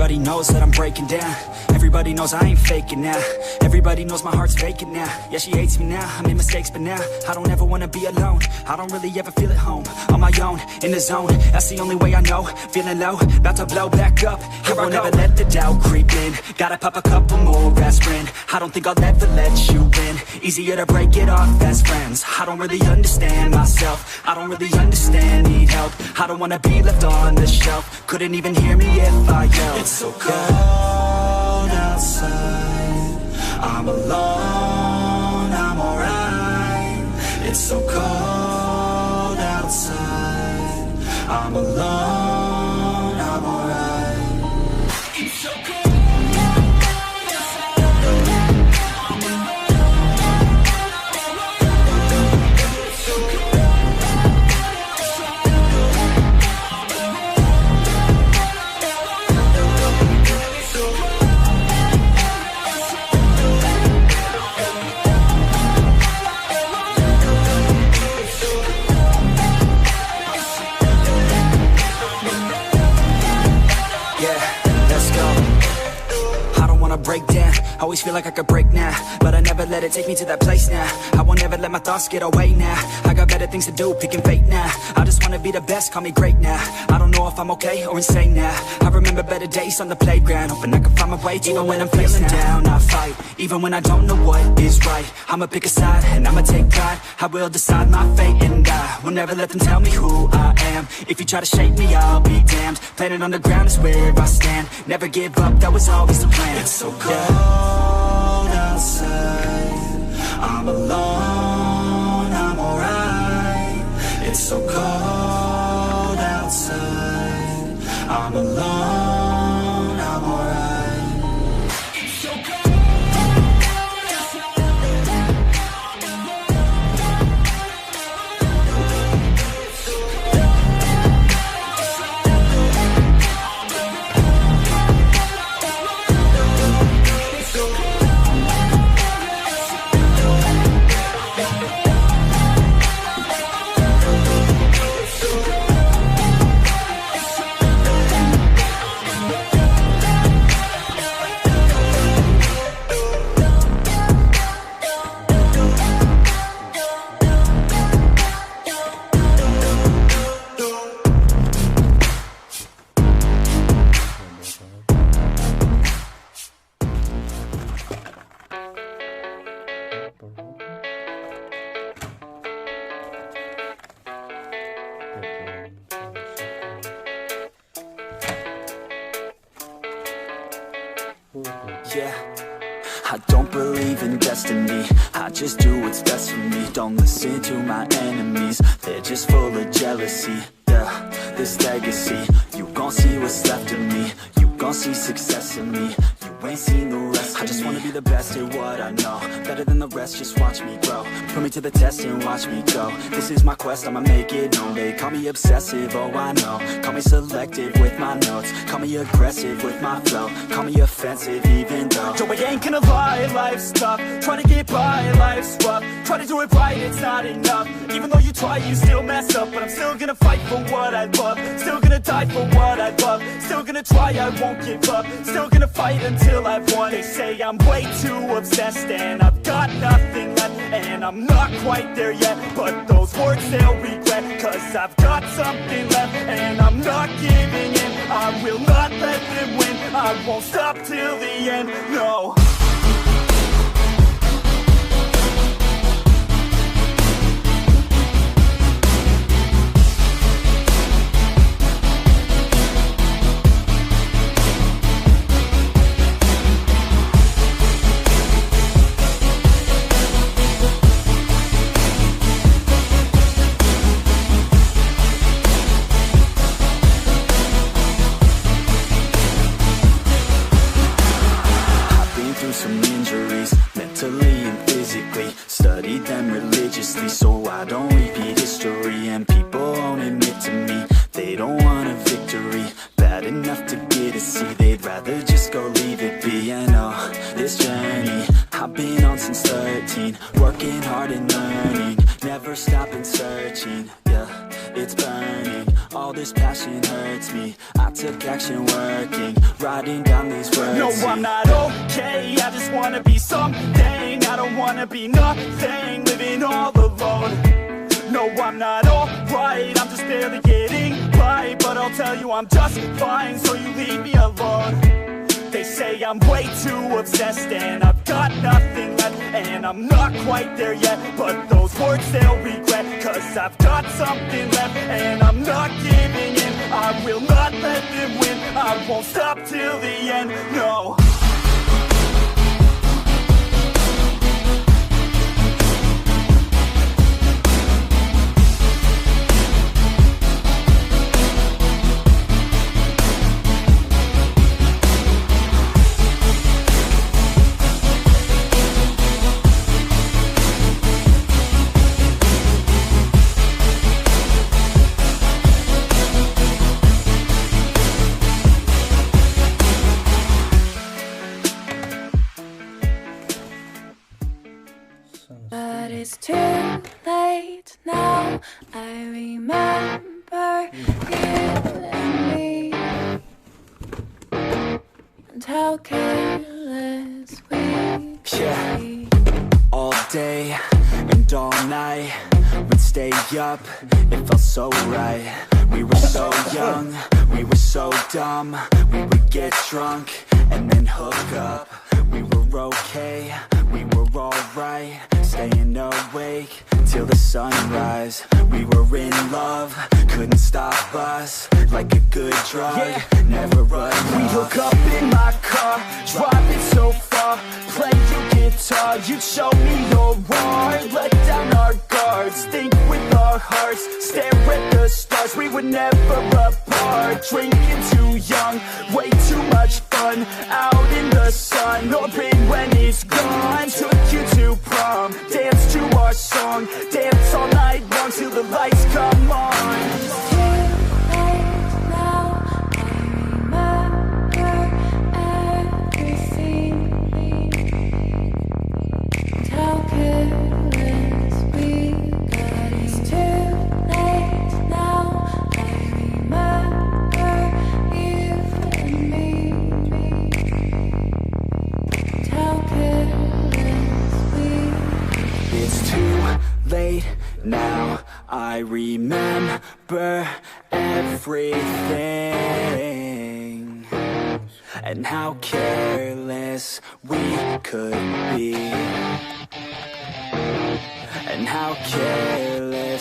Everybody knows that I'm breaking down. Everybody knows I ain't faking now. Everybody knows my heart's vacant now. Yeah, she hates me now, I made mistakes, but now I don't ever wanna be alone. I don't really ever feel at home. On my own, in the zone, that's the only way I know. Feeling low, about to blow back up. I won't ever let the doubt creep in. Gotta pop a couple more aspirin. I don't think I'll ever let you in. Easier to break it off as friends. I don't really understand myself. I don't really understand, need help. I don't wanna be left on the shelf. Couldn't even hear me if I yelled. It's so cold outside, I'm alone, I'm alright. It's so cold outside, I'm alone, I'm alright. It's so cold. Break down, always feel like I could break now, but I never let it take me to that place now. I won't ever let my thoughts get away now. I got better things to do, picking fate now. I just wanna be the best, call me great now. I don't know if I'm okay or insane now. I remember better days on the playground, hoping I can find my way. Even when I'm feeling down, I fight. Even when I don't know what is right, I'ma pick a side and I'ma take pride. I will decide my fate and I will never let them tell me who I am. If you try to shake me, I'll be damned. Planet on the ground is where I stand. Never give up, that was always the plan. It's so cold outside, I'm alone, I'm alright. It's so cold outside, I'm alone, I'm alright. It's so cold. Yeah, I don't believe in destiny, I just do what's best for me. Don't listen to my enemies, they're just full of jealousy. Yeah, this legacy, you gon' see what's left of me. You gon' see success in me, you ain't seen the rest of me. I just wanna be the best at what I know, better than the rest, just watch me grow. Put me to the test and watch me go. This is my quest, I'ma make it known. They call me obsessive, oh I know. Call me selective with my notes, call me aggressive with my flow. Call me offensive even though Joe, I ain't gonna lie, life's tough. Try to get by, life's rough. Try to do it right, it's not enough. Even though you try, you still mess up. But I'm still gonna fight for what I love. Still gonna die for what I love. Still gonna try, I won't give up. Still gonna fight until I've won. They say I'm way too obsessed and I've got nothing left, and I'm not quite there yet, but those words they'll regret. Cause I've got something left and I'm not giving in. I will not let them win, I won't stop till the end, no. Some injuries, mentally and physically. Studied them religiously so I don't repeat history. And people won't admit to me they don't want a victory. Bad enough to get a C, they'd rather just go leave it be. And oh, this journey I've been on since 13, working hard and learning, never stopping searching, yeah, it's burning, all this passion hurts me, I took action working, writing down these words. No, I'm not okay, I just wanna be something, I don't wanna be nothing, living all alone. No, I'm not alright, I'm just barely getting by, but I'll tell you I'm just fine, so you leave me alone. They say I'm way too obsessed and I've got nothing left, and I'm not quite there yet, but those words they'll regret, cause I've got something left and I'm not giving in. I will not let them win, I won't stop till the end, no. But it's too late now, I remember you and me, and how careless we could be. All day and all night, we'd stay up, it felt so right. We were so young, we were so dumb, we would get drunk and then hook up. We were okay, we were alright, staying awake till the sunrise. We were in love, couldn't stop us, like a good drug, never run off. We hook up in my car, driving so far, play your guitar, you'd show me your art, let down our guards, think with our hearts, stare at the stars, we were never apart, drinking too young, way too much fun, out in the sun, or rain when it's gone, took you to prom, dance to our song, dance all night long till the lights come on. Late now, I remember everything, and how careless we could be, and how careless